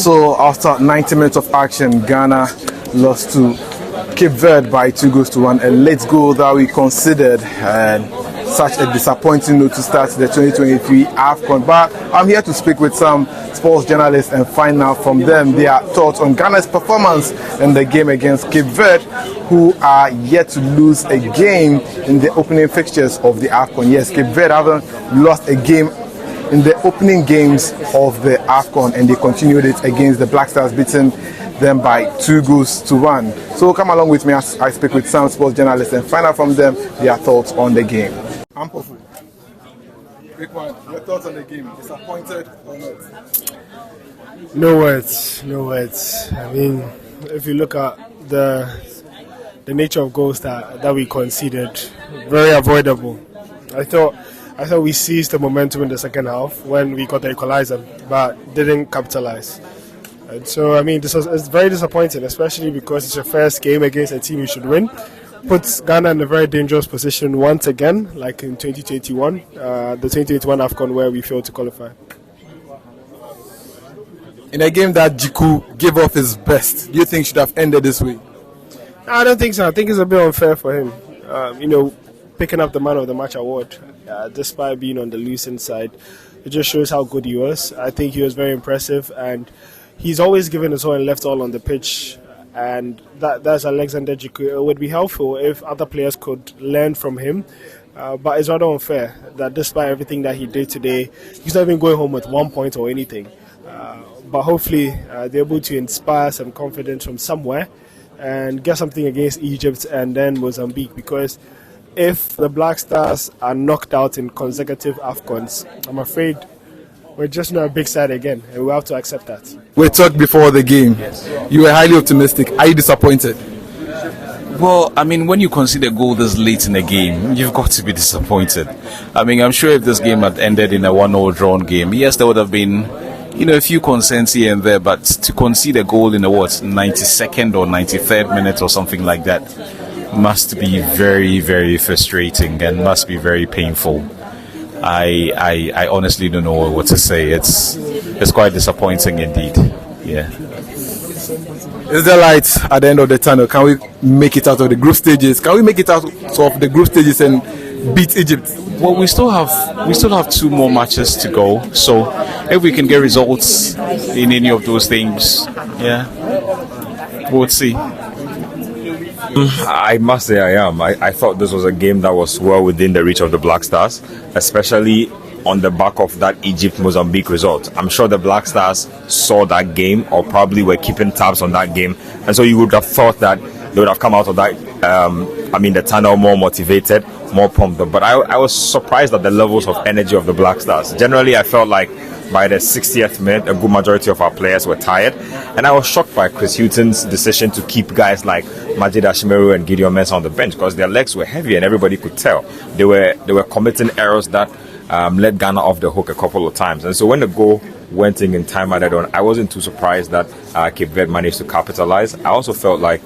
So after 90 minutes of action, Ghana lost to Cape Verde by 2-1. A late goal that we considered, and such a disappointing note to start the 2023 AFCON. But I'm here to speak with some sports journalists and find out from them their thoughts on Ghana's performance in the game against Cape Verde, who are yet to lose a game in the opening fixtures of the AFCON. Yes, Cape Verde haven't lost a game in the opening games of the AFCON, and they continued it against the Black Stars, beating them by 2-1. So come along with me as I speak with some sports journalists and find out from them their thoughts on the game. Ampofu, quick one, your thoughts on the game? Disappointed or not? No words. I mean, if you look at the nature of goals that we conceded, very avoidable. I thought we seized the momentum in the second half when we got the equalizer, but didn't capitalize. And so, I mean, it's very disappointing, especially because it's your first game against a team you should win. Puts Ghana in a very dangerous position once again, like in 2021, the 2021 AFCON, where we failed to qualify. In a game that Jiku gave off his best, do you think should have ended this way? No, I don't think so. I think it's a bit unfair for him. Picking up the Man of the Match award, despite being on the losing side, it just shows how good he was. I think he was very impressive, and he's always given his all and left all on the pitch. And that's Alexander Jiku. It would be helpful if other players could learn from him, but it's rather unfair that despite everything that he did today, he's not even going home with 1 point or anything. But hopefully they're able to inspire some confidence from somewhere and get something against Egypt and then Mozambique, because if the Black Stars are knocked out in consecutive AFCONs, I'm afraid we're just not a big side again, and we have to accept that. We talked before the game. You were highly optimistic. Are you disappointed? Well, I mean, when you concede a goal this late in the game, you've got to be disappointed. I mean, I'm sure if this game had ended in a 1-0 drawn game, yes, there would have been, a few concerns here and there, but to concede a goal in the 92nd or 93rd minute or something like that must be very, very frustrating and must be very painful. I honestly don't know what to say. It's quite disappointing indeed. Yeah. Is there light at the end of the tunnel? Can we make it out of the group stages? Can we make it out of the group stages and beat Egypt? Well, we still have 2 more matches to go. So if we can get results in any of those things, yeah, we'll see. I must say I am. I thought this was a game that was well within the reach of the Black Stars, especially on the back of that Egypt-Mozambique result. I'm sure the Black Stars saw that game, or probably were keeping tabs on that game, and so you would have thought that they would have come out of that, the tunnel more motivated, more pumped up. But I was surprised at the levels of energy of the Black Stars. Generally, I felt like by the 60th minute, a good majority of our players were tired. And I was shocked by Chris Hughton's decision to keep guys like Majid Ashimeru and Gideon Mensah on the bench, because their legs were heavy and everybody could tell. They were committing errors that let Ghana off the hook a couple of times. And so when the goal went in time added on, I wasn't too surprised that Cape Verde managed to capitalize. I also felt like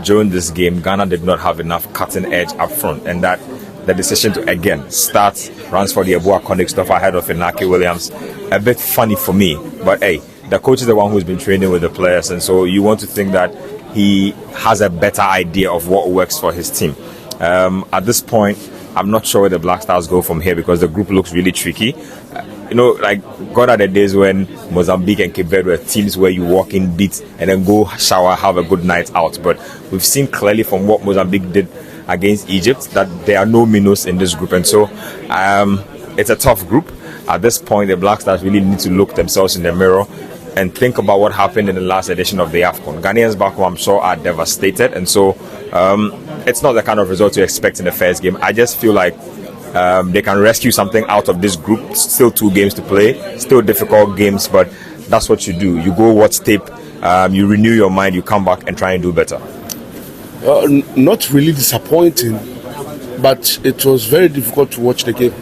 during this game, Ghana did not have enough cutting edge up front, and that the decision to again start Ransford Yeboah Christopher ahead of Inaki Williams, a bit funny for me. But hey, the coach is the one who's been training with the players, and so you want to think that he has a better idea of what works for his team. At this point, I'm not sure where the Black Stars go from here, because the group looks really tricky. Gone are the days when Mozambique and Cape Verde were teams where you walk in, beat, and then go shower, have a good night out. But we've seen clearly from what Mozambique did against Egypt that there are no minnows in this group, and so it's a tough group. At this point, the Black Stars really need to look themselves in the mirror and think about what happened in the last edition of the AFCON. Ghanaians back home, I'm sure, are devastated, and so it's not the kind of result you expect in the first game. I just feel like they can rescue something out of this group. Still 2 games to play, still difficult games, but that's what you do. You go watch tape, you renew your mind, you come back and try and do better. Not really disappointing, but it was very difficult to watch the game.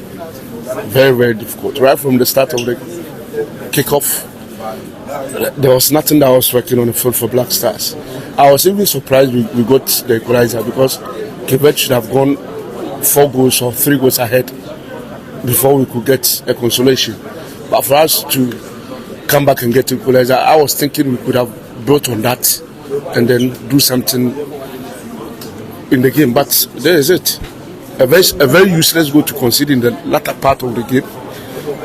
Very, very difficult. Right from the start of the kickoff, there was nothing that was working on the field for Black Stars. I was even surprised we got the equalizer, because Cape Verde should have gone 4 goals or 3 goals ahead before we could get a consolation. But for us to come back and get equalizer. I was thinking we could have built on that and then do something in the game. But there is it. A very useless goal to concede in the latter part of the game.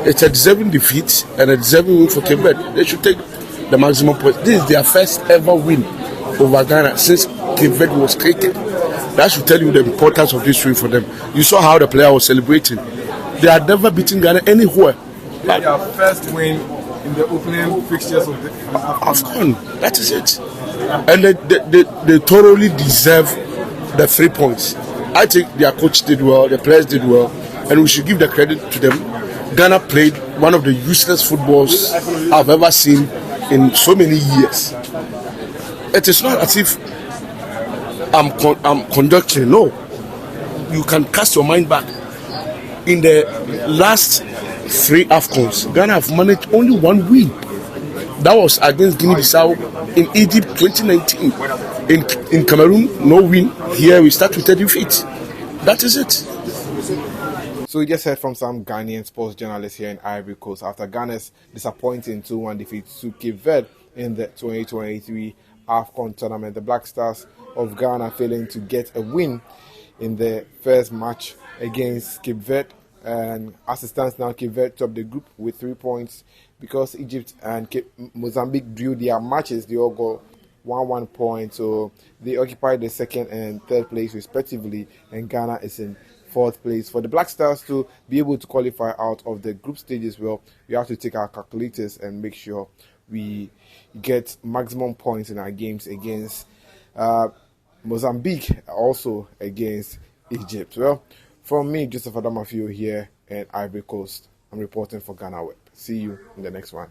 It's a deserving defeat and a deserving win for Cape Verde. They should take the maximum points. This is their first ever win over Ghana since Cape Verde was created. That should tell you the importance of this win for them. You saw how the player was celebrating. They had never beaten Ghana anywhere. Their first win in the opening fixtures of the AFCON. That is it. And they thoroughly deserve the 3 points. I think their coach did well, the players did well, and we should give the credit to them. Ghana played one of the useless footballs I've ever seen in so many years. It is not as if I'm conducting. No, you can cast your mind back. In the last 3 AFCONs, Ghana have managed only 1 win. That was against Guinea-Bissau in Egypt 2019. In Cameroon, no win. Here we start with a defeat. That is it. So we just heard from some Ghanaian sports journalists here in Ivory Coast after Ghana's disappointing 2-1 defeat to Cape Verde in the 2023 AFCON tournament. The Black Stars of Ghana failing to get a win in the first match against Cape Verde. And as it stands now, Cape Verde top the group with 3 points because Egypt and Mozambique drew their matches. They all got 1 point, so they occupy the 2nd and 3rd place respectively, and Ghana is in 4th place. For the Black Stars to be able to qualify out of the group stages, well, we have to take our calculators and make sure we get maximum points in our games against Mozambique, also against Egypt. Well, from me, Joseph Adamafio here in Ivory Coast, I'm reporting for Ghana Web. See you in the next one.